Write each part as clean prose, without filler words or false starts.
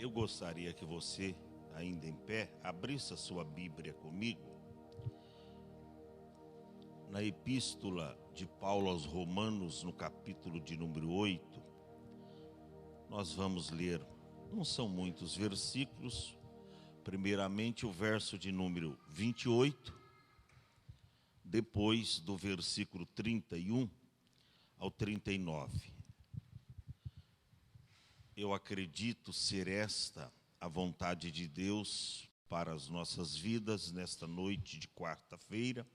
Eu gostaria que você, ainda em pé, abrisse a sua Bíblia comigo. Na epístola de Paulo aos Romanos, no capítulo de número 8, nós vamos ler, não são muitos versículos, primeiramente o verso de número 28, depois do versículo 31 ao 39. Eu acredito ser esta a vontade de Deus para as nossas vidas nesta noite de quarta-feira,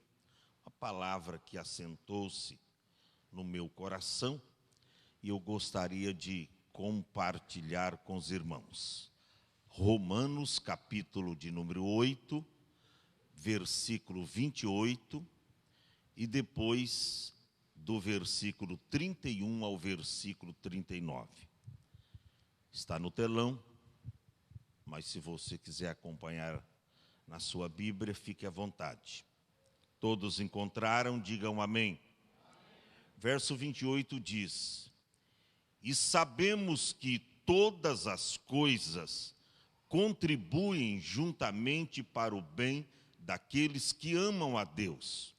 a palavra que assentou-se no meu coração e eu gostaria de compartilhar com os irmãos. Romanos, capítulo de número 8, versículo 28, e depois do versículo 31 ao versículo 39. Está no telão, mas se você quiser acompanhar na sua Bíblia, fique à vontade. Todos encontraram, digam amém. Verso 28 diz: E sabemos que todas as coisas contribuem juntamente para o bem daqueles que amam a Deus,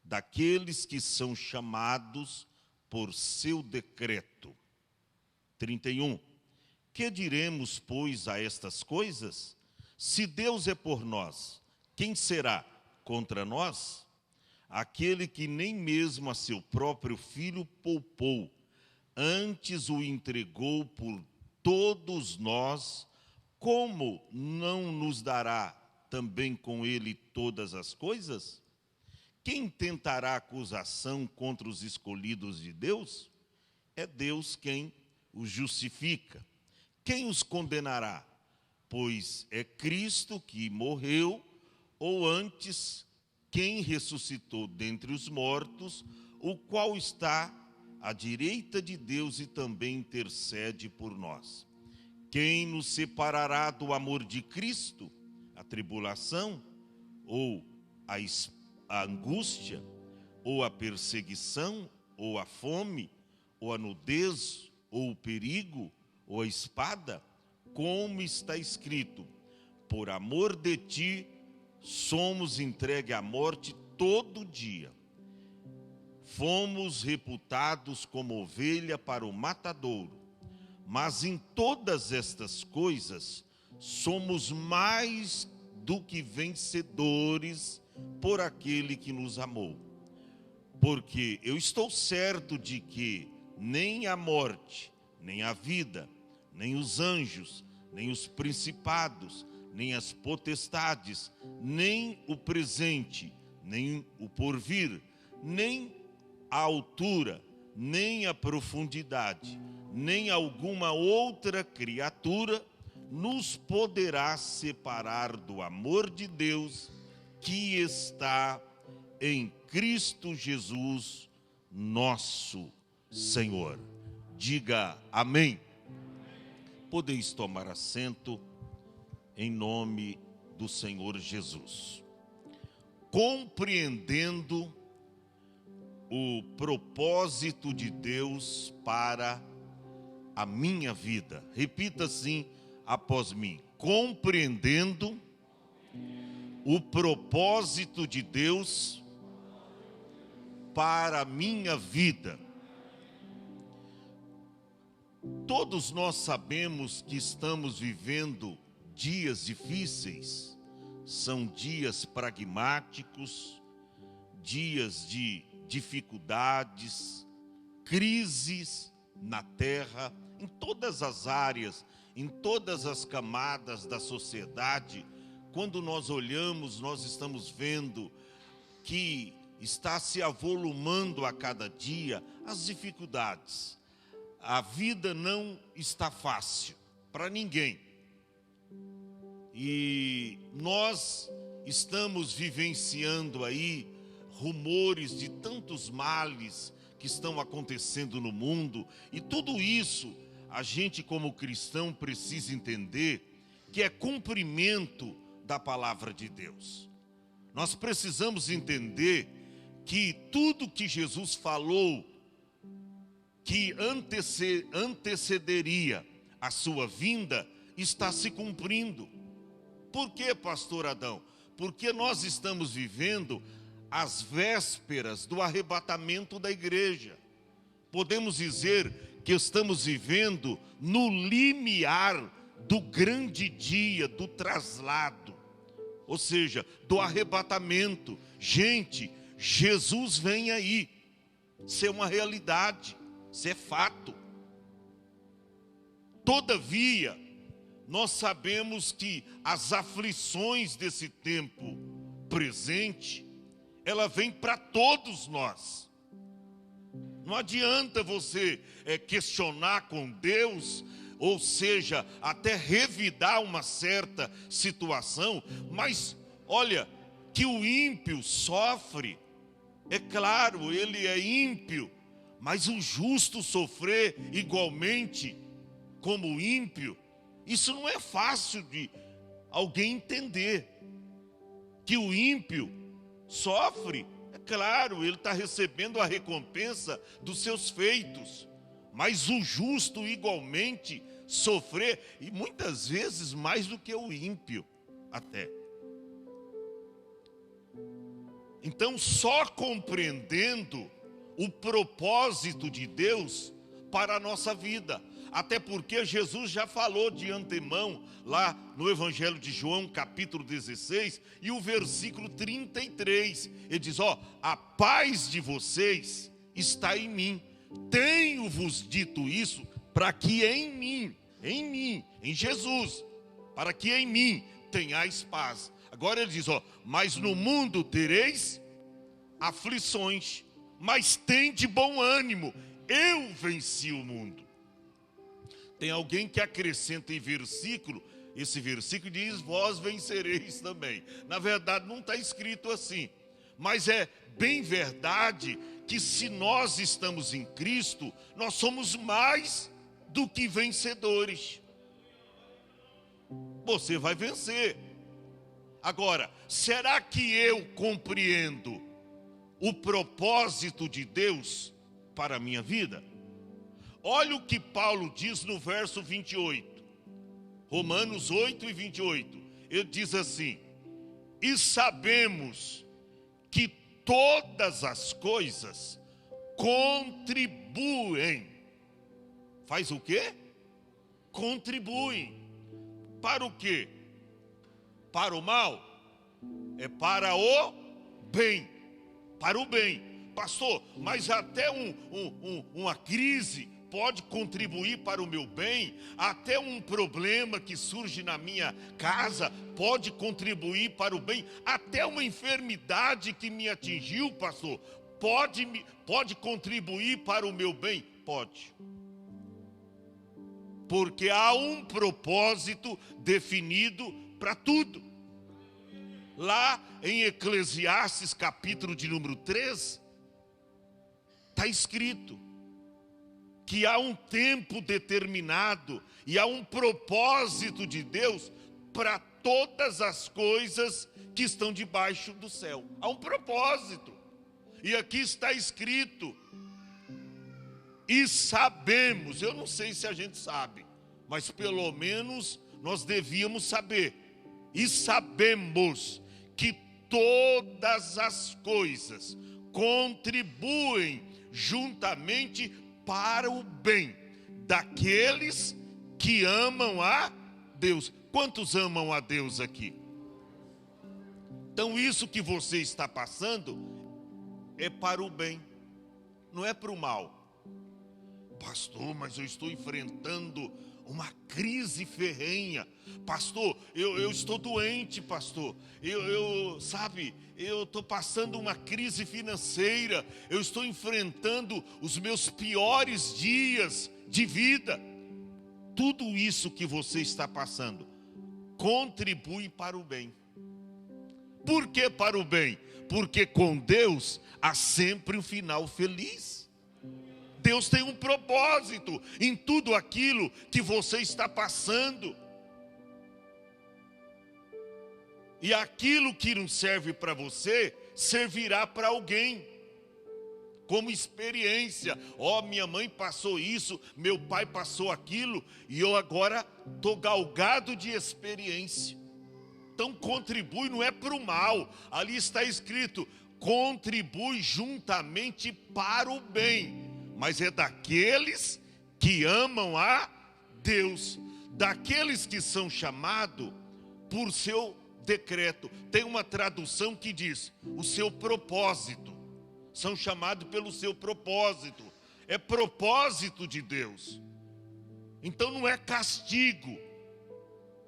daqueles que são chamados por seu decreto. 31. Que diremos, pois, a estas coisas? Se Deus é por nós, quem será contra nós? Aquele que nem mesmo a seu próprio filho poupou, antes o entregou por todos nós, como não nos dará também com ele todas as coisas? Quem tentará acusação contra os escolhidos de Deus? É Deus quem os justifica. Quem os condenará? Pois é Cristo que morreu, ou antes, quem ressuscitou dentre os mortos, o qual está à direita de Deus e também intercede por nós. Quem nos separará do amor de Cristo? A tribulação, ou a angústia, ou a perseguição, ou a fome, ou a nudez, ou o perigo, ou a espada? Como está escrito: por amor de ti somos entregues à morte todo dia. Fomos reputados como ovelha para o matadouro, mas em todas estas coisas somos mais do que vencedores por aquele que nos amou. Porque eu estou certo de que nem a morte, nem a vida, nem os anjos, nem os principados, nem as potestades, nem o presente, nem o porvir, nem a altura, nem a profundidade, nem alguma outra criatura nos poderá separar do amor de Deus que está em Cristo Jesus, nosso Senhor. Diga amém. Podeis tomar assento em nome do Senhor Jesus. Compreendendo o propósito de Deus para a minha vida. Repita assim após mim. Compreendendo o propósito de Deus para a minha vida. Todos nós sabemos que estamos vivendo dias difíceis, são dias pragmáticos, dias de dificuldades, crises na terra, em todas as áreas, em todas as camadas da sociedade. Quando nós olhamos, nós estamos vendo que está se avolumando a cada dia as dificuldades. A vida não está fácil para ninguém. E nós estamos vivenciando aí rumores de tantos males que estão acontecendo no mundo. E tudo isso, a gente como cristão precisa entender que é cumprimento da palavra de Deus. Nós precisamos entender que tudo que Jesus falou que antecederia a sua vinda, está se cumprindo. Por quê, pastor Adão? Porque nós estamos vivendo as vésperas do arrebatamento da igreja. Podemos dizer que estamos vivendo no limiar do grande dia, do traslado, ou seja, do arrebatamento. Gente, Jesus vem aí. Isso é uma realidade, isso é fato. Todavia, nós sabemos que as aflições desse tempo presente, ela vem para todos nós. Não adianta você questionar com Deus, ou seja, até revidar uma certa situação, mas olha, que o ímpio sofre, é claro, ele é ímpio, mas o justo sofrer igualmente como o ímpio, isso não é fácil de alguém entender. Que o ímpio sofre, é claro, ele está recebendo a recompensa dos seus feitos, mas o justo igualmente sofrer, e muitas vezes mais do que o ímpio até. Então, só compreendendo o propósito de Deus para a nossa vida, até porque Jesus já falou de antemão, lá no Evangelho de João, capítulo 16, e o versículo 33, ele diz, a paz de vocês está em mim, tenho-vos dito isso, para que em mim, em Jesus, para que em mim tenhais paz. Agora ele diz, mas no mundo tereis aflições, mas tende bom ânimo, eu venci o mundo. Tem alguém que acrescenta em versículo, esse versículo diz, vós vencereis também. Na verdade não está escrito assim, mas é bem verdade que se nós estamos em Cristo, nós somos mais do que vencedores. Você vai vencer. Agora, será que eu compreendo o propósito de Deus para a minha vida? Olha o que Paulo diz no verso 28. Romanos 8 e 28. Ele diz assim, e sabemos que todas as coisas contribuem. Faz o quê? Contribuem. Para o quê? Para o mal? É para o bem. Para o bem. Pastor, mas até uma crise pode contribuir para o meu bem, até um problema que surge na minha casa pode contribuir para o bem, até uma enfermidade que me atingiu, pastor, pode contribuir para o meu bem? Pode. Porque há um propósito definido para tudo. Lá em Eclesiastes, capítulo de número 3, está escrito que há um tempo determinado e há um propósito de Deus para todas as coisas que estão debaixo do céu. Há um propósito. E aqui está escrito, e sabemos, eu não sei se a gente sabe, mas pelo menos nós devíamos saber, e sabemos que todas as coisas contribuem juntamente para o bem daqueles que amam a Deus. Quantos amam a Deus aqui? Então isso que você está passando é para o bem, não é para o mal. Pastor, mas eu estou enfrentando uma crise ferrenha. Pastor, eu estou doente, pastor. Eu estou passando uma crise financeira. Eu estou enfrentando os meus piores dias de vida. Tudo isso que você está passando contribui para o bem. Por que para o bem? Porque com Deus há sempre um final feliz. Deus tem um propósito em tudo aquilo que você está passando. E aquilo que não serve para você, servirá para alguém. como experiência. Minha mãe passou isso, meu pai passou aquilo, e eu agora estou galgado de experiência. Então contribui, não é para o mal. Ali está escrito, contribui juntamente para o bem. Mas é daqueles que amam a Deus, daqueles que são chamados por seu decreto. Tem uma tradução que diz, o seu propósito. São chamados pelo seu propósito. É propósito de Deus. Então não é castigo.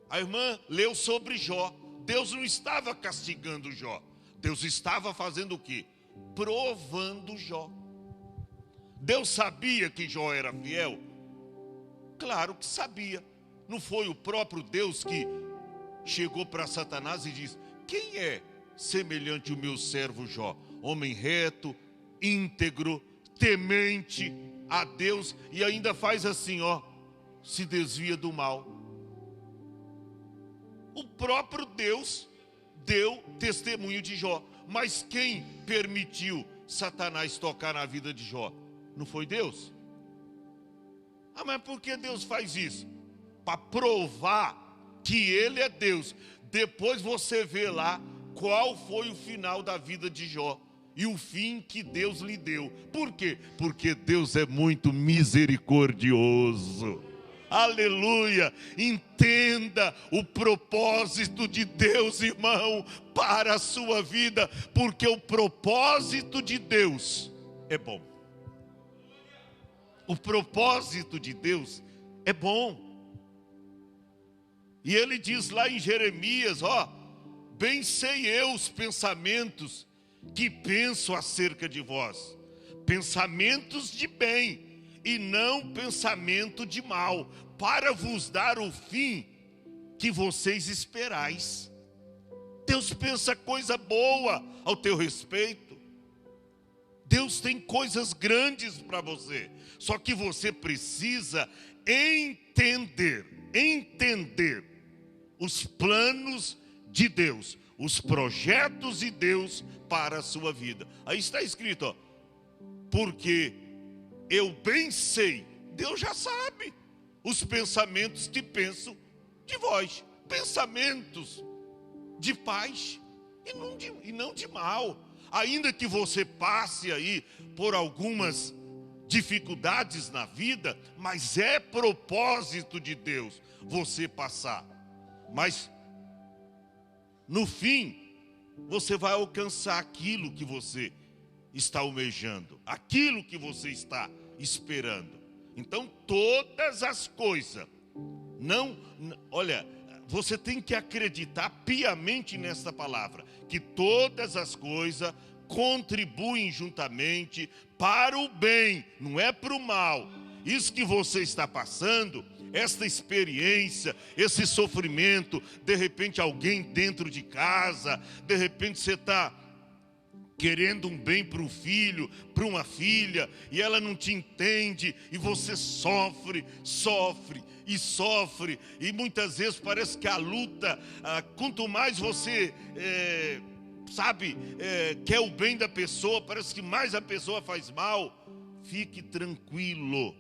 A irmã leu sobre Jó. Deus não estava castigando Jó. Deus estava fazendo o quê? Provando Jó. Deus sabia que Jó era fiel? Claro que sabia. Não foi o próprio Deus que chegou para Satanás e disse, quem é semelhante ao meu servo Jó? Homem reto, íntegro, temente a Deus, e ainda faz assim, se desvia do mal. O próprio Deus deu testemunho de Jó. Mas quem permitiu Satanás tocar na vida de Jó? Não foi Deus? Mas por que Deus faz isso? Para provar que Ele é Deus. Depois você vê lá qual foi o final da vida de Jó e o fim que Deus lhe deu. Por quê? Porque Deus é muito misericordioso. Aleluia! Entenda o propósito de Deus, irmão, para a sua vida, porque o propósito de Deus é bom. O propósito de Deus é bom. E ele diz lá em Jeremias, bem sei eu os pensamentos que penso acerca de vós, pensamentos de bem, e não pensamento de mal, para vos dar o fim que vocês esperais. Deus pensa coisa boa ao teu respeito. Deus tem coisas grandes para você. Só que você precisa entender os planos de Deus, os projetos de Deus para a sua vida. Aí está escrito, porque eu bem sei, Deus já sabe, os pensamentos que penso de vós, pensamentos de paz e não de mal. Ainda que você passe aí por algumas dificuldades na vida, mas é propósito de Deus você passar. Mas no fim, você vai alcançar aquilo que você está almejando, aquilo que você está esperando. Então todas as coisas, olha, você tem que acreditar piamente nessa palavra, que todas as coisas contribuem juntamente para o bem, não é para o mal. Isso que você está passando, esta experiência, esse sofrimento, de repente alguém dentro de casa, de repente você está querendo um bem para um filho, para uma filha, e ela não te entende, e você sofre, e muitas vezes parece que a luta, quanto mais você quer o bem da pessoa, parece que mais a pessoa faz mal. Fique tranquilo,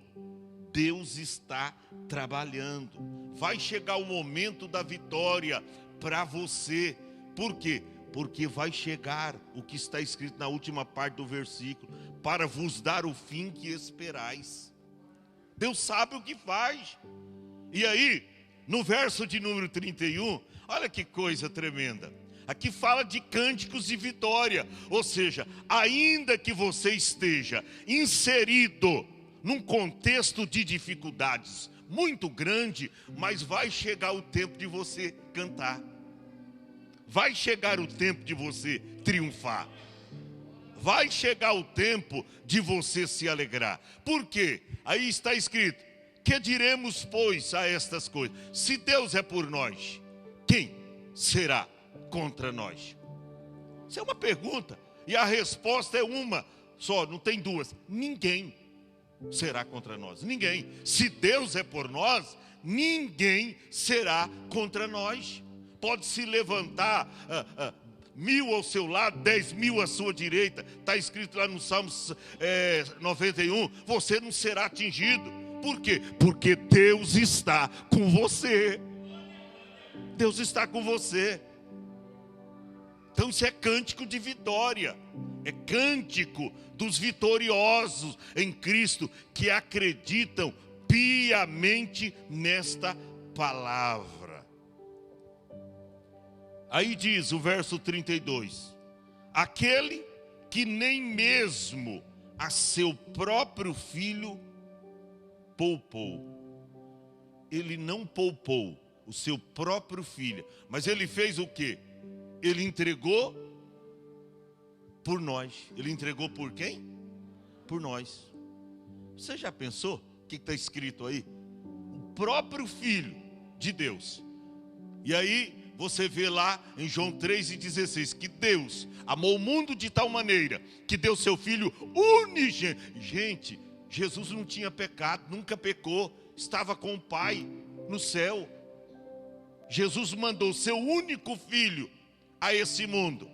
Deus está trabalhando, vai chegar o momento da vitória para você. Por quê? Porque vai chegar o que está escrito na última parte do versículo, para vos dar o fim que esperais. Deus sabe o que faz. E aí, no verso de número 31, olha que coisa tremenda. Aqui fala de cânticos de vitória, ou seja, ainda que você esteja inserido num contexto de dificuldades muito grande, mas vai chegar o tempo de você cantar. Vai chegar o tempo de você triunfar. Vai chegar o tempo de você se alegrar. Por quê? Aí está escrito, que diremos, pois, a estas coisas? Se Deus é por nós, quem será contra nós? Isso é uma pergunta. E a resposta é uma só, não tem duas. Ninguém será contra nós. Ninguém. Se Deus é por nós, ninguém será contra nós. Pode se levantar 1000 ao seu lado, 10.000 à sua direita. Está escrito lá no Salmo 91, você não será atingido. Por quê? Porque Deus está com você. Deus está com você. Então isso é cântico de vitória. É cântico dos vitoriosos em Cristo, que acreditam piamente nesta palavra. Aí diz o verso 32: aquele que nem mesmo a seu próprio filho poupou. Ele não poupou o seu próprio filho, mas ele fez o quê? Ele entregou por nós. Ele entregou por quem? Por nós. Você já pensou o que está escrito aí? O próprio Filho de Deus. E aí você vê lá em João 3,16 que Deus amou o mundo de tal maneira que deu seu Filho unigênito. Gente, Jesus não tinha pecado, nunca pecou, estava com o Pai no céu. Jesus mandou seu único Filho a esse mundo.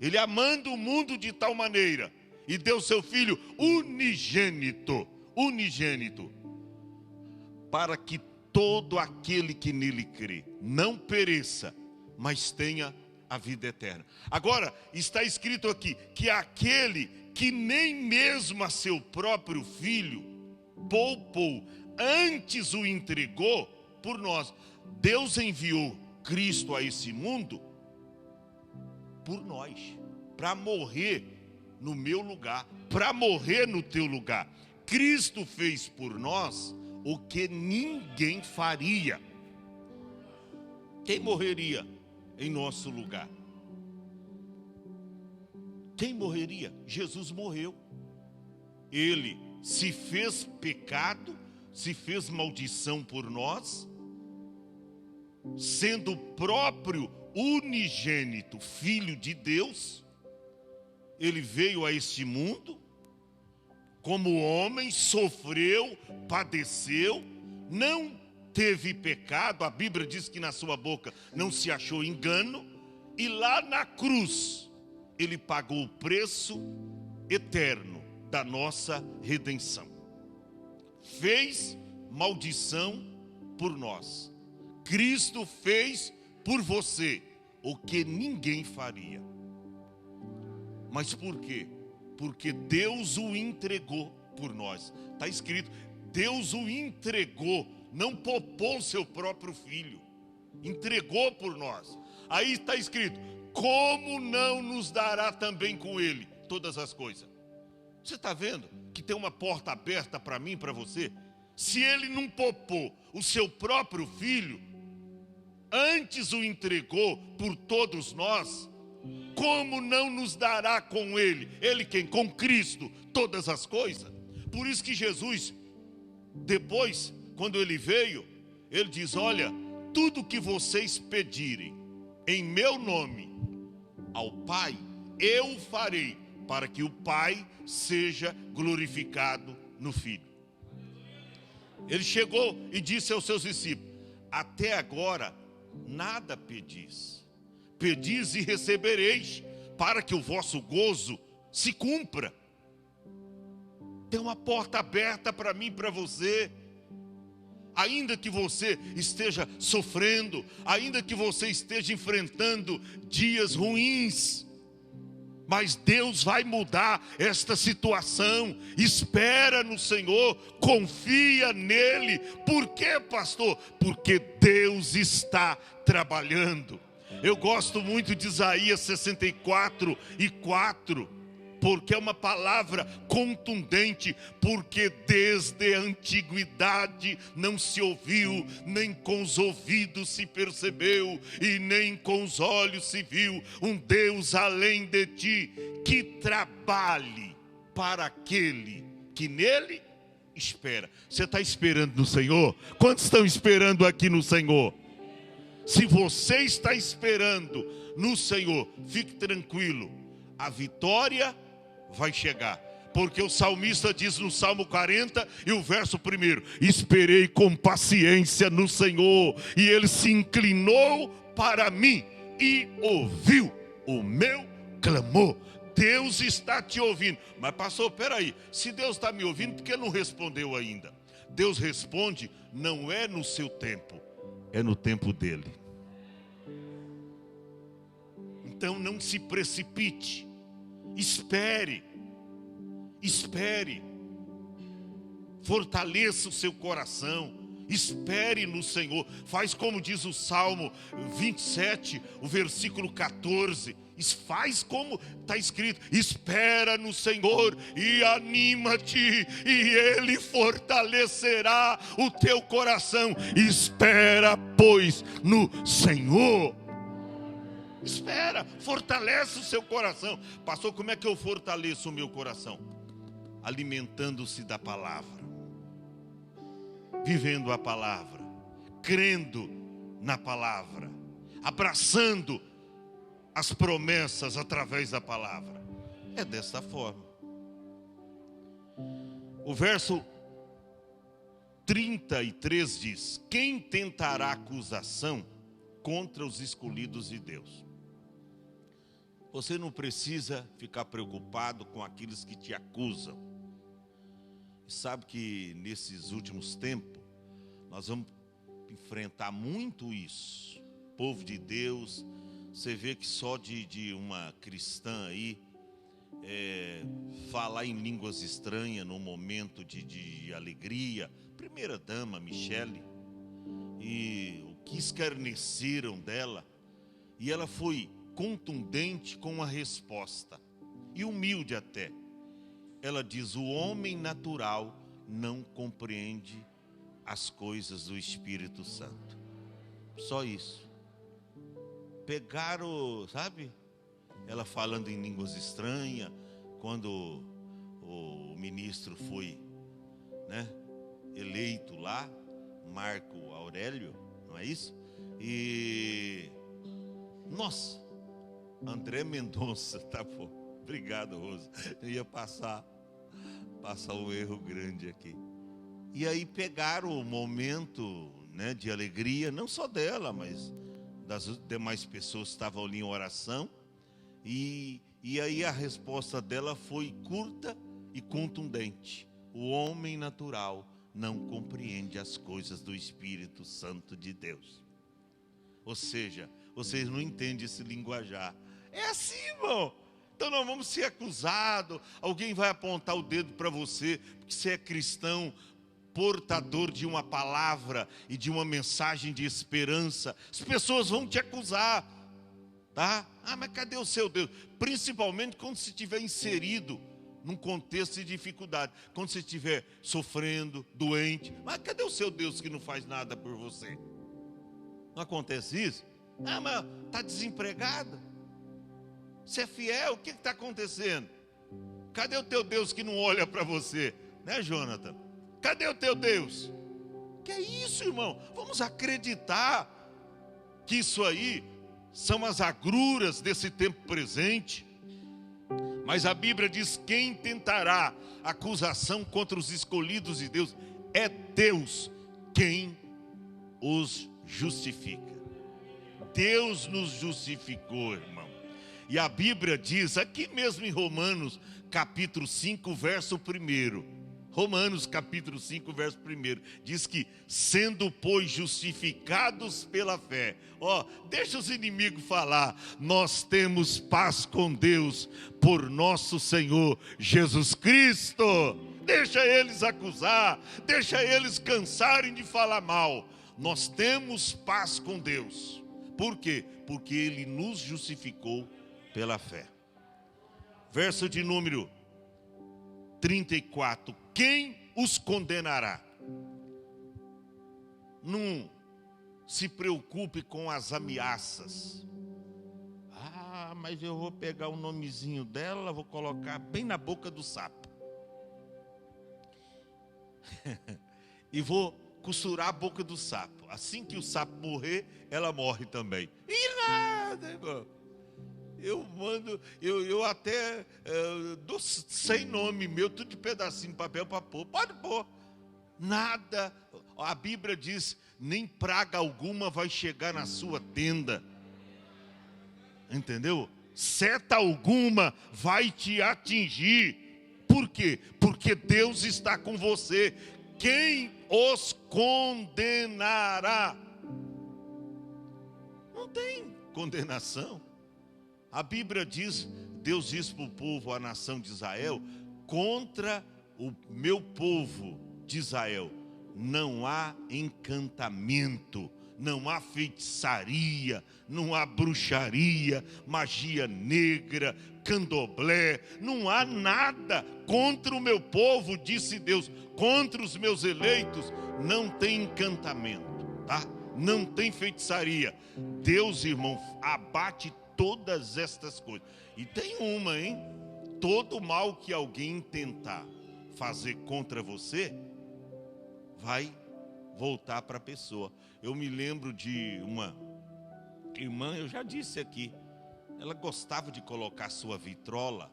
Ele amando o mundo de tal maneira e deu seu Filho unigênito, para que todo aquele que nele crê não pereça, mas tenha a vida eterna. Agora está escrito aqui que aquele que nem mesmo a seu próprio Filho poupou, antes o entregou por nós. Deus enviou Cristo a esse mundo por nós, para morrer no meu lugar, para morrer no teu lugar. Cristo fez por nós o que ninguém faria. Quem morreria em nosso lugar? Quem morreria? Jesus morreu. Ele se fez pecado, se fez maldição por nós, sendo o próprio unigênito Filho de Deus. Ele veio a este mundo como homem, sofreu, padeceu, não teve pecado. A Bíblia diz que na sua boca não se achou engano. E lá na cruz ele pagou o preço eterno da nossa redenção. Fez maldição por nós. Cristo fez por você o que ninguém faria. Mas por quê? Porque Deus o entregou por nós. Está escrito, Deus o entregou, não poupou seu próprio Filho, entregou por nós. Aí está escrito, como não nos dará também com Ele todas as coisas? Você está vendo que tem uma porta aberta para mim e para você? Se Ele não poupou o seu próprio Filho, antes o entregou por todos nós, como não nos dará com Ele? Ele quem? Com Cristo, todas as coisas. Por isso que Jesus, depois, quando Ele veio, Ele diz, olha, tudo que vocês pedirem em meu nome ao Pai, eu farei, para que o Pai seja glorificado no Filho. Ele chegou e disse aos seus discípulos, até agora nada pedis. Pedis e recebereis, para que o vosso gozo se cumpra. Tem uma porta aberta para mim e para você. Ainda que você esteja sofrendo, ainda que você esteja enfrentando dias ruins, mas Deus vai mudar esta situação. Espera no Senhor, confia nele. Por quê, pastor? Porque Deus está trabalhando. Eu gosto muito de Isaías 64:4, porque é uma palavra contundente. Porque desde a antiguidade não se ouviu, nem com os ouvidos se percebeu, e nem com os olhos se viu um Deus além de ti, que trabalhe para aquele que nele espera. Você está esperando no Senhor? Quantos estão esperando aqui no Senhor? Se você está esperando no Senhor, fique tranquilo, a vitória vai chegar. Porque o salmista diz no Salmo 40 e o verso 1, esperei com paciência no Senhor, e Ele se inclinou para mim e ouviu o meu clamor. Deus está te ouvindo. Mas pastor, peraí, se Deus está me ouvindo, por que não respondeu ainda? Deus responde, não é no seu tempo, é no tempo dele. Então não se precipite, espere, fortaleça o seu coração, espere no Senhor. Faz como diz o Salmo 27, o versículo 14, faz como está escrito: espera no Senhor e anima-te, e Ele fortalecerá o teu coração. Espera, pois, no Senhor. Espera, fortalece o seu coração. Pastor, como é que eu fortaleço o meu coração? Alimentando-se da palavra, vivendo a palavra, crendo na palavra, abraçando as promessas através da palavra. É desta forma. O verso 33 diz: quem tentará acusação contra os escolhidos de Deus? Você não precisa ficar preocupado com aqueles que te acusam. Sabe que nesses últimos tempos nós vamos enfrentar muito isso. O povo de Deus, você vê que só de uma cristã aí falar em línguas estranhas num momento de alegria, primeira dama Michele, e o que escarneceram dela, e ela foi contundente com a resposta, e humilde até. Ela diz: o homem natural não compreende as coisas do Espírito Santo. Só isso. Pegaram, sabe? Ela falando em línguas estranhas, quando o ministro foi, eleito lá, Marco Aurélio, não é isso? E, nossa, André Mendonça, tá bom. Obrigado, Rosa. Eu ia passar um erro grande aqui. E aí pegaram o momento, de alegria, não só dela, mas das demais pessoas que estavam ali em oração. E aí a resposta dela foi curta e contundente: o homem natural não compreende as coisas do Espírito Santo de Deus. Ou seja, vocês não entendem esse linguajar. É assim, irmão. Então nós vamos ser acusados, alguém vai apontar o dedo para você, porque você é cristão, portador de uma palavra e de uma mensagem de esperança. As pessoas vão te acusar, tá? Ah, mas cadê o seu Deus? Principalmente quando você estiver inserido num contexto de dificuldade, quando você estiver sofrendo, doente. Mas cadê o seu Deus que não faz nada por você? Não acontece isso? Ah, mas está desempregado? Você é fiel? O que está acontecendo? Cadê o teu Deus que não olha para você? Jonathan? Cadê o teu Deus? Que é isso, irmão? Vamos acreditar que isso aí são as agruras desse tempo presente. Mas a Bíblia diz: quem tentará acusação contra os escolhidos de Deus? É Deus quem os justifica. Deus nos justificou, irmão. E a Bíblia diz, aqui mesmo em Romanos, capítulo 5, verso 1. Romanos, capítulo 5, verso 1. Diz que, sendo, pois, justificados pela fé. Deixa os inimigos falar. Nós temos paz com Deus por nosso Senhor Jesus Cristo. Deixa eles acusar. Deixa eles cansarem de falar mal. Nós temos paz com Deus. Por quê? Porque Ele nos justificou pela fé. Verso de número 34. Quem os condenará? Não se preocupe com as ameaças. Ah, mas eu vou pegar o nomezinho dela, vou colocar bem na boca do sapo. E vou costurar a boca do sapo. Assim que o sapo morrer, ela morre também. E nada, irmão. Eu até dou sem nome meu, tudo de pedacinho de papel para pôr. Pode pôr. Nada. A Bíblia diz: nem praga alguma vai chegar na sua tenda. Entendeu? seta alguma vai te atingir. Por quê? Porque Deus está com você. Quem os condenará? Não tem condenação. A Bíblia diz, Deus diz para o povo, a nação de Israel, contra o meu povo de Israel não há encantamento, não há feitiçaria, não há bruxaria, magia negra, candomblé, não há nada contra o meu povo, disse Deus. Contra os meus eleitos não tem encantamento, tá? Não tem feitiçaria. Deus, irmão, abate todas estas coisas. E tem uma, hein? Todo mal que alguém tentar fazer contra você vai voltar para a pessoa. Eu me lembro de uma irmã, eu já disse aqui, ela gostava de colocar sua vitrola,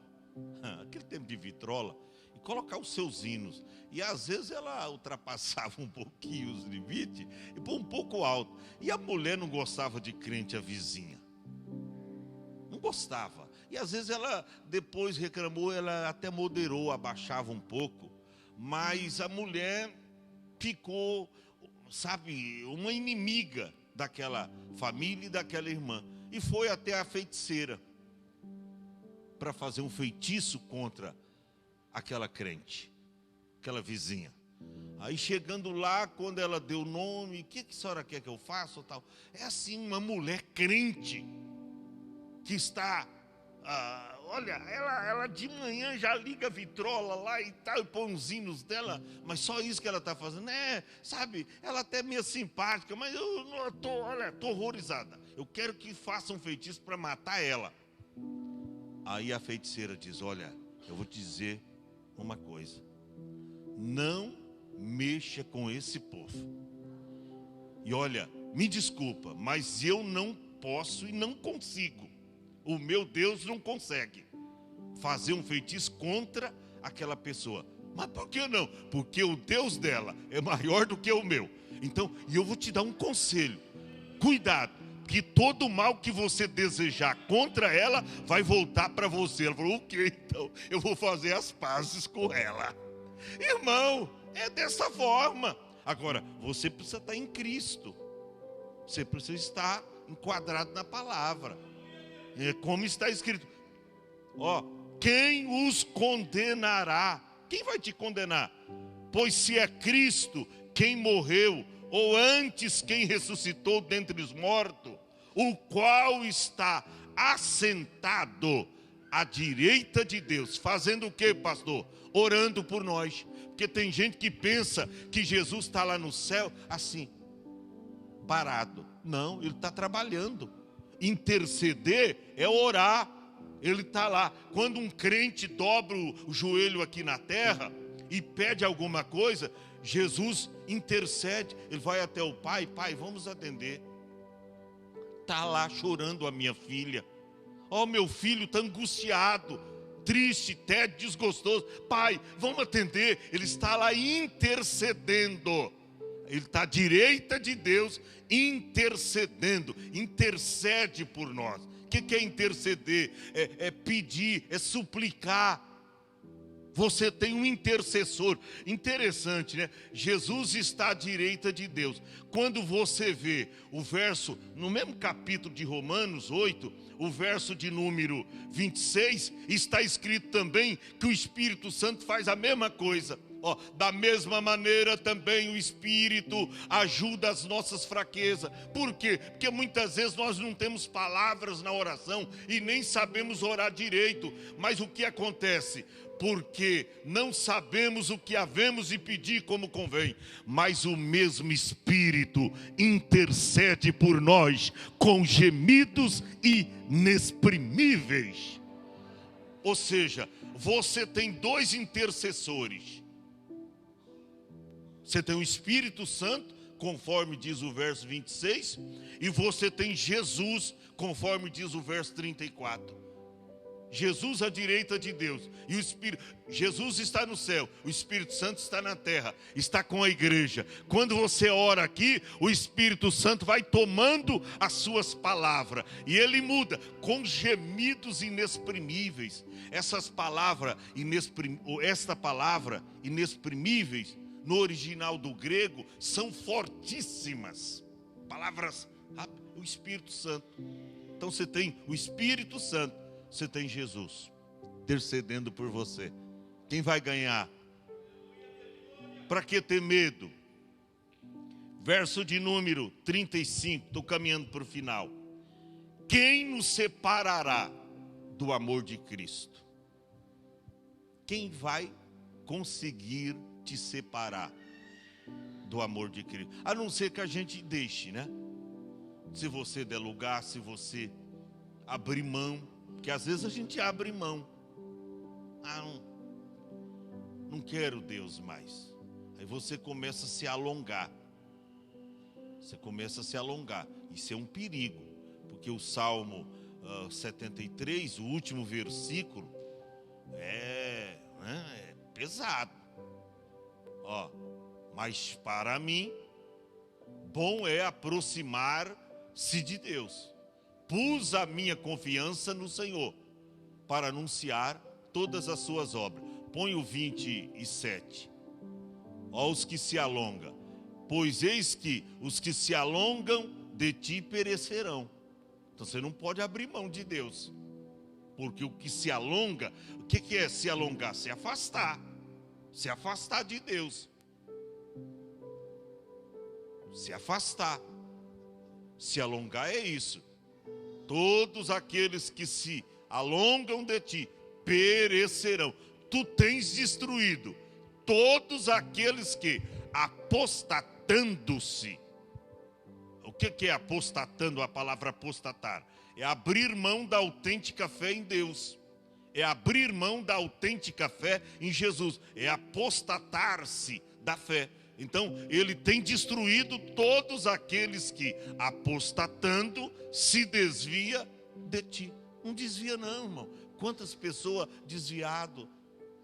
aquele tempo de vitrola, e colocar os seus hinos. E às vezes ela ultrapassava um pouquinho os limites e pôr um pouco alto. E a mulher não gostava de crente, a vizinha. Não gostava. E às vezes ela depois reclamou, ela até moderou, abaixava um pouco. Mas a mulher ficou, sabe, uma inimiga daquela família e daquela irmã. E foi até a feiticeira para fazer um feitiço contra aquela crente, aquela vizinha. Aí chegando lá, quando ela deu o nome, o que a senhora quer que eu faça? Tal. É assim, uma mulher crente, que está, olha, ela de manhã já liga a vitrola lá e tal, e põe os hinos dela, mas só isso que ela está fazendo, sabe, ela até é meio simpática, mas eu estou horrorizada, eu quero que faça um feitiço para matar ela. Aí a feiticeira diz, olha, eu vou te dizer uma coisa, não mexa com esse povo, e olha, me desculpa, mas eu não posso e não consigo, o meu Deus não consegue fazer um feitiço contra aquela pessoa. Mas por que não? Porque o Deus dela é maior do que o meu. Então, e eu vou te dar um conselho. Cuidado, que todo mal que você desejar contra ela vai voltar para você. Ela falou, ok, então eu vou fazer as pazes com ela. Irmão, é dessa forma. Agora, você precisa estar em Cristo. Você precisa estar enquadrado na palavra. Como está escrito, quem os condenará? Quem vai te condenar? Pois se é Cristo quem morreu, ou antes quem ressuscitou dentre os mortos, o qual está assentado à direita de Deus, fazendo o que, pastor? Orando por nós, porque tem gente que pensa que Jesus está lá no céu, assim, parado. Não, ele está trabalhando. Interceder é orar, ele está lá. Quando um crente dobra o joelho aqui na terra e pede alguma coisa, Jesus intercede, ele vai até o pai, vamos atender. Está lá chorando a minha filha, meu filho está angustiado, triste, tédio, desgostoso, pai, vamos atender. Ele está lá intercedendo. Ele está à direita de Deus, intercedendo, intercede por nós. O que é interceder? É pedir, é suplicar. Você tem um intercessor. Interessante, né? Jesus está à direita de Deus. Quando você vê o verso, no mesmo capítulo de Romanos 8, o verso de número 26, está escrito também que o Espírito Santo faz a mesma coisa. Da mesma maneira também o Espírito ajuda as nossas fraquezas. Por quê? Porque muitas vezes nós não temos palavras na oração e nem sabemos orar direito. Mas o que acontece? Porque não sabemos o que havemos de pedir como convém, mas o mesmo Espírito intercede por nós com gemidos inexprimíveis. Ou seja, você tem dois intercessores. Você tem o Espírito Santo, conforme diz o verso 26, e você tem Jesus, conforme diz o verso 34. Jesus à direita de Deus, e o Espírito, Jesus está no céu, o Espírito Santo está na terra, está com a igreja. Quando você ora aqui, o Espírito Santo vai tomando as suas palavras, e ele muda com gemidos inexprimíveis. Essas palavras, esta palavra, inexprimíveis, no original do grego, são fortíssimas. Palavras, o Espírito Santo. Então você tem o Espírito Santo, você tem Jesus intercedendo por você. Quem vai ganhar? Para que ter medo? Verso de número 35, estou caminhando para o final. Quem nos separará do amor de Cristo? Quem vai conseguir te separar do amor de Cristo? A não ser que a gente deixe, né? Se você der lugar, se você abrir mão, porque às vezes a gente abre mão. Não quero Deus mais. Aí você começa a se alongar. Você começa a se alongar. Isso é um perigo, porque o Salmo 73, o último versículo, é pesado. Mas para mim, bom é aproximar-se de Deus. Pus a minha confiança no Senhor para anunciar todas as suas obras. Põe o 27. Os que se alongam. Pois eis que os que se alongam de ti perecerão. Então você não pode abrir mão de Deus. Porque o que se alonga, o que é se alongar? Se afastar. Se afastar de Deus. Se afastar. Se alongar é isso. Todos aqueles que se alongam de ti perecerão. Tu tens destruído todos aqueles que, apostatando-se. O que é apostatando? A palavra apostatar é abrir mão da autêntica fé em Deus. É abrir mão da autêntica fé em Jesus. É apostatar-se da fé. Então, ele tem destruído todos aqueles que, apostatando, se desvia de ti. Não desvia não, irmão. Quantas pessoas desviado,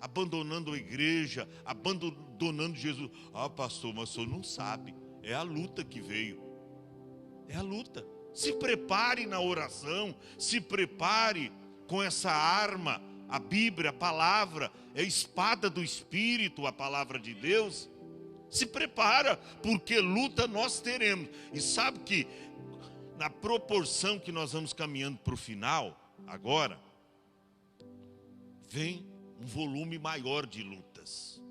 abandonando a igreja, abandonando Jesus. Pastor, mas o senhor não sabe. É a luta que veio. É a luta. Se prepare na oração, se prepare com essa arma, a Bíblia, a palavra, é a espada do Espírito, a palavra de Deus. Se prepara, porque luta nós teremos. E sabe que na proporção que nós vamos caminhando para o final, agora, vem um volume maior de lutas.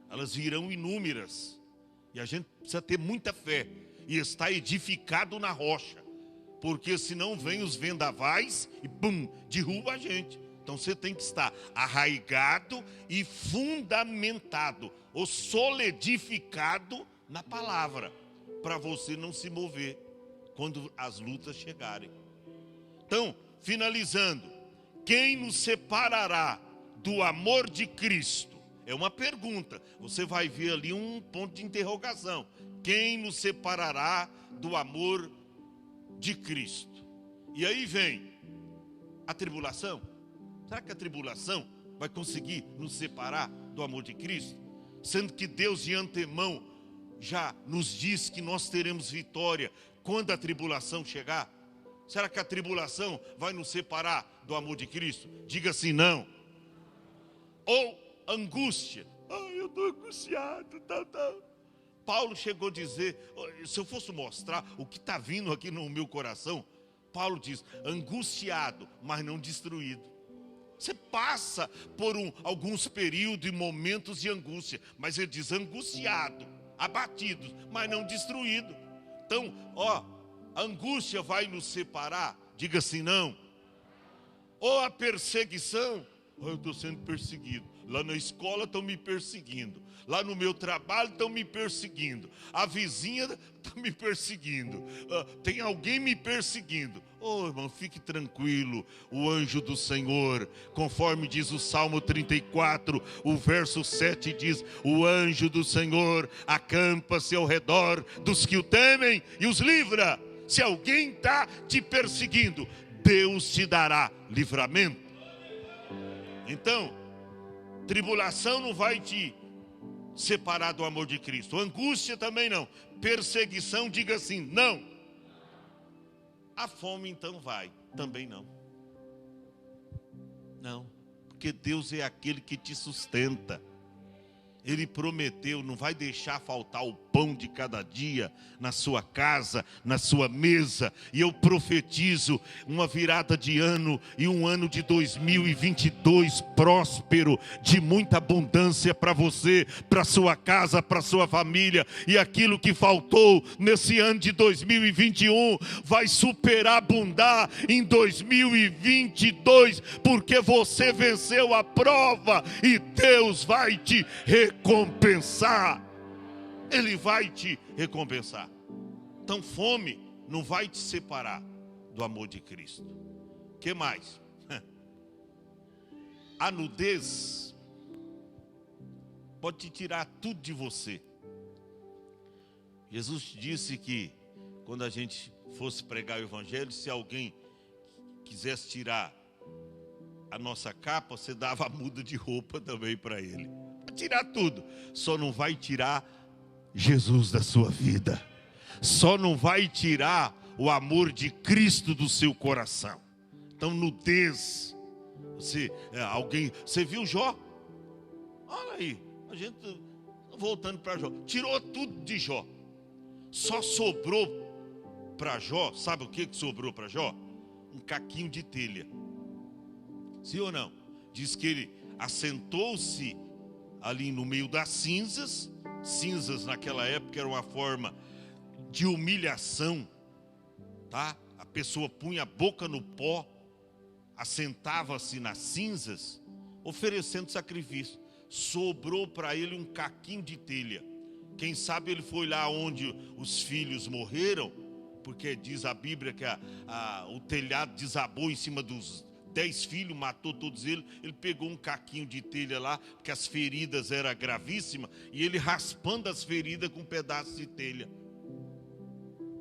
Elas virão inúmeras. E a gente precisa ter muita fé. E estar edificado na rocha. Porque senão vem os vendavais e derruba a gente. Então você tem que estar arraigado e fundamentado, ou solidificado na palavra, para você não se mover quando as lutas chegarem. Então, finalizando, quem nos separará do amor de Cristo? É uma pergunta, você vai ver ali um ponto de interrogação. Quem nos separará do amor de Cristo? E aí vem a tribulação. Será que a tribulação vai conseguir nos separar do amor de Cristo? Sendo que Deus de antemão já nos diz que nós teremos vitória quando a tribulação chegar. Será que a tribulação vai nos separar do amor de Cristo? Diga assim, não. Ou angústia. Eu estou angustiado, tal. Paulo chegou a dizer, se eu fosse mostrar o que está vindo aqui no meu coração, Paulo diz, angustiado, mas não destruído. Você passa por alguns períodos e momentos de angústia, mas ele diz angustiado, abatidos, mas não destruído. Então, a angústia vai nos separar? Diga assim, não. Ou a perseguição, eu estou sendo perseguido. Lá na escola estão me perseguindo. Lá no meu trabalho estão me perseguindo. A vizinha está me perseguindo. Tem alguém me perseguindo. Irmão, fique tranquilo. O anjo do Senhor, conforme diz o Salmo 34, o verso 7 diz, o anjo do Senhor acampa-se ao redor dos que o temem e os livra. Se alguém está te perseguindo, Deus te dará livramento. Então, tribulação não vai te separar do amor de Cristo. Angústia também não. Perseguição, diga assim, não. A fome então vai, também não. Não, porque Deus é aquele que te sustenta. Ele prometeu, não vai deixar faltar o pão de cada dia na sua casa, na sua mesa. E eu profetizo uma virada de ano e um ano de 2022 próspero, de muita abundância para você, para sua casa, para sua família. E aquilo que faltou nesse ano de 2021 vai superabundar em 2022, porque você venceu a prova e Deus vai te recompensar. Ele vai te recompensar. Então fome não vai te separar do amor de Cristo. O que mais? A nudez pode te tirar tudo de você. Jesus disse que quando a gente fosse pregar o evangelho, se alguém quisesse tirar a nossa capa, você dava a muda de roupa também para ele. Tirar tudo, só não vai tirar Jesus da sua vida, só não vai tirar o amor de Cristo do seu coração. Então nudez, você viu Jó? Olha aí, a gente voltando para Jó, tirou tudo de Jó, só sobrou para Jó, sabe o que sobrou para Jó? Um caquinho de telha. Sim ou não? Diz que ele assentou-se ali no meio das cinzas. Cinzas naquela época era uma forma de humilhação, tá? A pessoa punha a boca no pó, assentava-se nas cinzas, oferecendo sacrifício. Sobrou para ele um caquinho de telha. Quem sabe ele foi lá onde os filhos morreram, porque diz a Bíblia que o telhado desabou em cima dos 10 filhos, matou todos eles. Ele pegou um caquinho de telha lá, porque as feridas eram gravíssimas, e ele raspando as feridas com um pedaço de telha.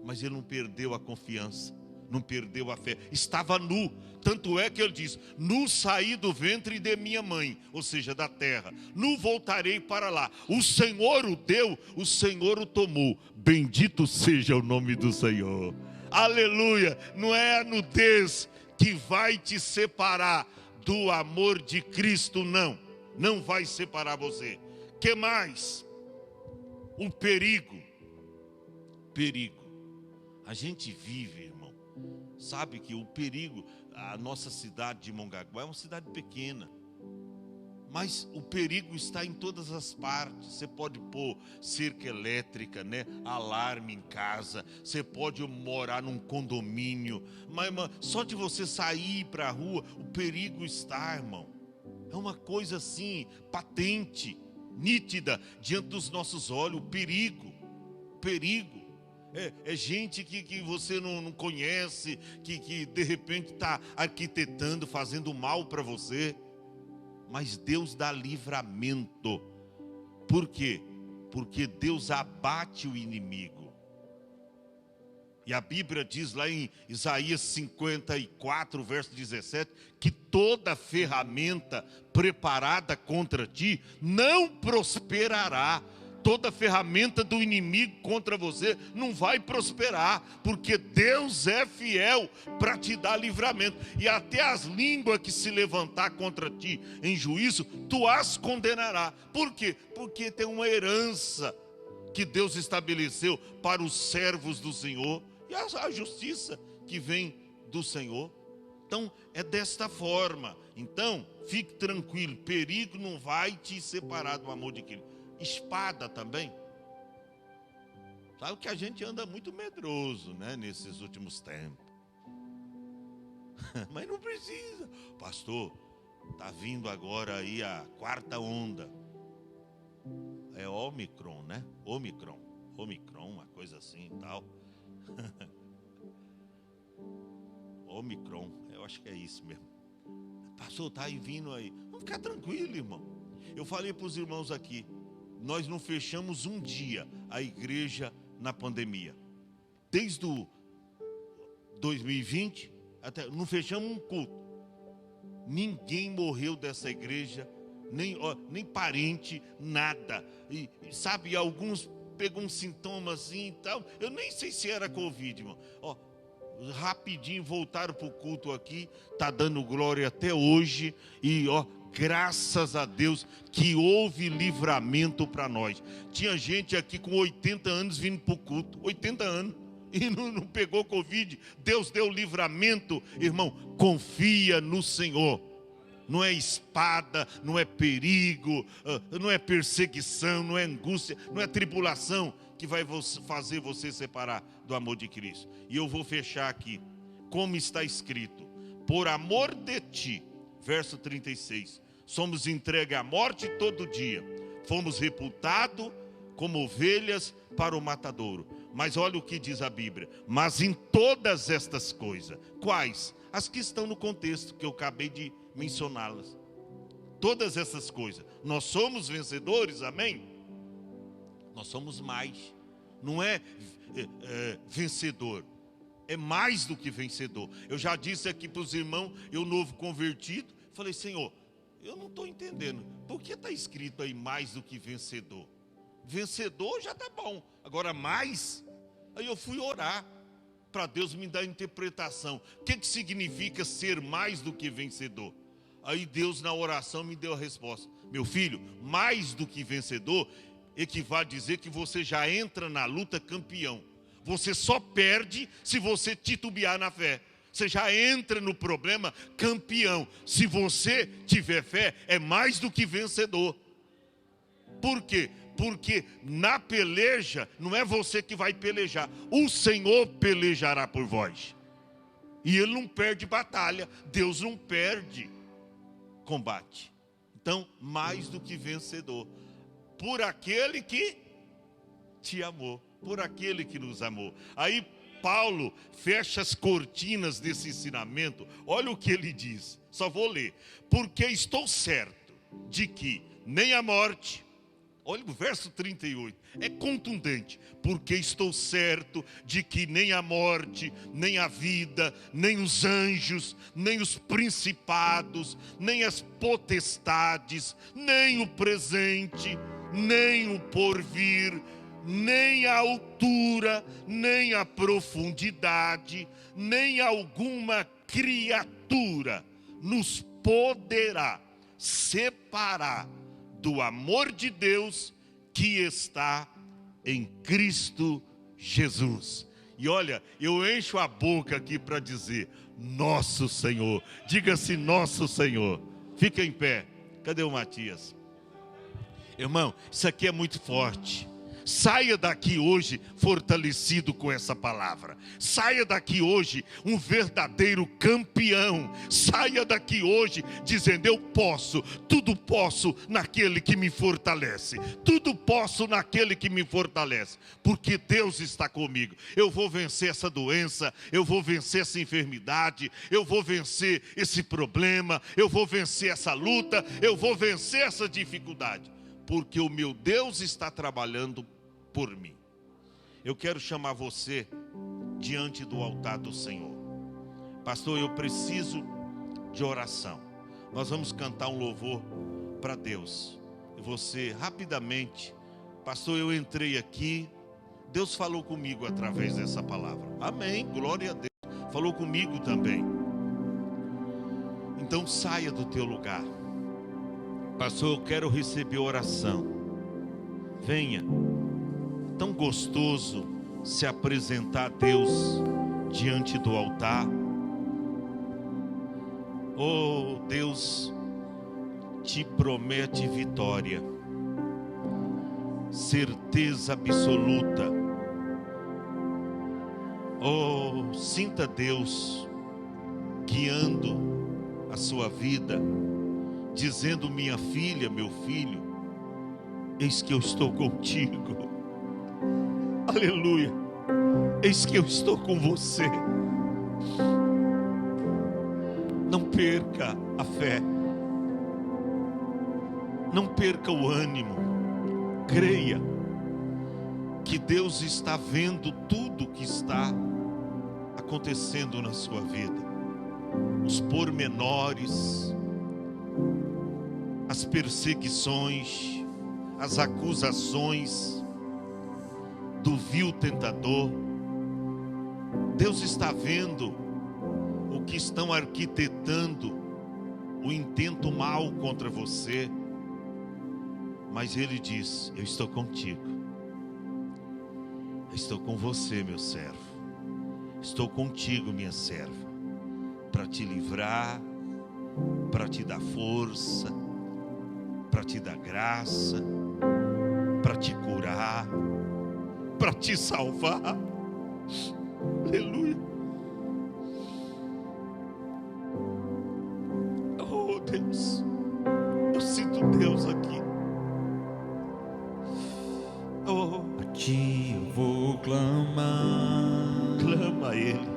Mas ele não perdeu a confiança, não perdeu a fé, estava nu. Tanto é que ele diz: nu saí do ventre de minha mãe, ou seja, da terra, nu voltarei para lá. O Senhor o deu, o Senhor o tomou. Bendito seja o nome do Senhor. Aleluia. Não é a nudez que vai te separar do amor de Cristo, não. Não vai separar você. Que mais? O perigo. Perigo. A gente vive, irmão, sabe que o perigo, a nossa cidade de Mongaguá é uma cidade pequena, mas o perigo está em todas as partes. Você pode pôr cerca elétrica, né? Alarme em casa. Você pode morar num condomínio. Mas só de você sair para a rua, o perigo está, irmão. É uma coisa assim, patente, nítida, diante dos nossos olhos. O perigo. Perigo. É gente que você não conhece, que de repente está arquitetando, fazendo mal para você. Mas Deus dá livramento. Por quê? Porque Deus abate o inimigo. E a Bíblia diz lá em Isaías 54, verso 17, que toda ferramenta preparada contra ti não prosperará. Toda ferramenta do inimigo contra você não vai prosperar, porque Deus é fiel para te dar livramento. E até as línguas que se levantar contra ti em juízo, tu as condenará. Por quê? Porque tem uma herança que Deus estabeleceu para os servos do Senhor, e a justiça que vem do Senhor. Então é desta forma. Então fique tranquilo, perigo não vai te separar do amor de Cristo. Espada também. Sabe que a gente anda muito medroso, né, nesses últimos tempos. Mas não precisa. Pastor, está vindo agora aí a 4ª onda. É Omicron, né? Omicron, uma coisa assim e tal. Omicron, eu acho que é isso mesmo. Pastor, está aí vindo aí. Vamos ficar tranquilo, irmão. Eu falei para os irmãos aqui, nós não fechamos um dia a igreja na pandemia. Desde o 2020, até não fechamos um culto. Ninguém morreu dessa igreja, nem parente, nada. E sabe, alguns pegou um sintoma assim e tal. Eu nem sei se era Covid, irmão. Rapidinho voltaram para o culto aqui, tá dando glória até hoje. E graças a Deus que houve livramento para nós. Tinha gente aqui com 80 anos vindo para o culto, 80 anos, e não pegou Covid. Deus deu livramento. Irmão, confia no Senhor. Não é espada, não é perigo, não é perseguição, não é angústia, não é tribulação que vai fazer você separar do amor de Cristo. E eu vou fechar aqui, como está escrito: por amor de ti, verso 36, somos entregues à morte todo dia, fomos reputados como ovelhas para o matadouro. Mas olha o que diz a Bíblia: mas em todas estas coisas, quais? As que estão no contexto que eu acabei de mencioná-las. Todas essas coisas, nós somos vencedores, amém? Nós somos mais. Não é vencedor, é mais do que vencedor. Eu já disse aqui para os irmãos, eu novo convertido, falei: Senhor, eu não estou entendendo, por que está escrito aí mais do que vencedor? Vencedor já está bom, agora mais. Aí eu fui orar para Deus me dar a interpretação. O que significa ser mais do que vencedor? Aí Deus na oração me deu a resposta: meu filho, mais do que vencedor equivale a dizer que você já entra na luta campeão. Você só perde se você titubear na fé. Você já entra no problema campeão. Se você tiver fé, é mais do que vencedor. Por quê? Porque na peleja não é você que vai pelejar, o Senhor pelejará por vós. E Ele não perde batalha, Deus não perde combate. Então, mais do que vencedor, por aquele que te amou, por aquele que nos amou. Aí Paulo fecha as cortinas desse ensinamento. Olha o que ele diz, só vou ler: porque estou certo de que nem a morte, olha o verso 38, é contundente: porque estou certo de que nem a morte, nem a vida, nem os anjos, nem os principados, nem as potestades, nem o presente, nem o porvir, nem a altura, nem a profundidade, nem alguma criatura nos poderá separar do amor de Deus que está em Cristo Jesus. E olha, eu encho a boca aqui para dizer: nosso Senhor. Diga-se nosso Senhor. Fica em pé. Cadê o Matias? Irmão, isso aqui é muito forte. Saia daqui hoje fortalecido com essa palavra. Saia daqui hoje um verdadeiro campeão. Saia daqui hoje dizendo: eu posso, tudo posso naquele que me fortalece. Tudo posso naquele que me fortalece. Porque Deus está comigo. Eu vou vencer essa doença, eu vou vencer essa enfermidade, eu vou vencer esse problema, eu vou vencer essa luta, eu vou vencer essa dificuldade. Porque o meu Deus está trabalhando por mim. Eu quero chamar você diante do altar do Senhor. Pastor, eu preciso de oração. Nós vamos cantar um louvor para Deus. E você, rapidamente: pastor, eu entrei aqui, Deus falou comigo através dessa palavra. Amém, glória a Deus. Falou comigo também. Então saia do teu lugar. Pastor, eu quero receber oração. Venha. Tão gostoso se apresentar a Deus diante do altar. Oh, Deus te promete vitória, certeza absoluta. Oh, sinta Deus guiando a sua vida, dizendo: minha filha, meu filho, eis que eu estou contigo. Aleluia. Eis que eu estou com você. Não perca a fé. Não perca o ânimo. Creia que Deus está vendo tudo que está acontecendo na sua vida. os pormenores, as perseguições, as acusações do vil tentador. Deus está vendo o que estão arquitetando, o intento mal contra você, mas Ele diz: eu estou contigo, eu estou com você, meu servo, estou contigo, minha serva, para te livrar, para te dar força, para te dar graça, para te curar, para te salvar. Aleluia. Oh Deus, eu sinto Deus aqui. Oh, a ti eu vou clamar. clama a Ele.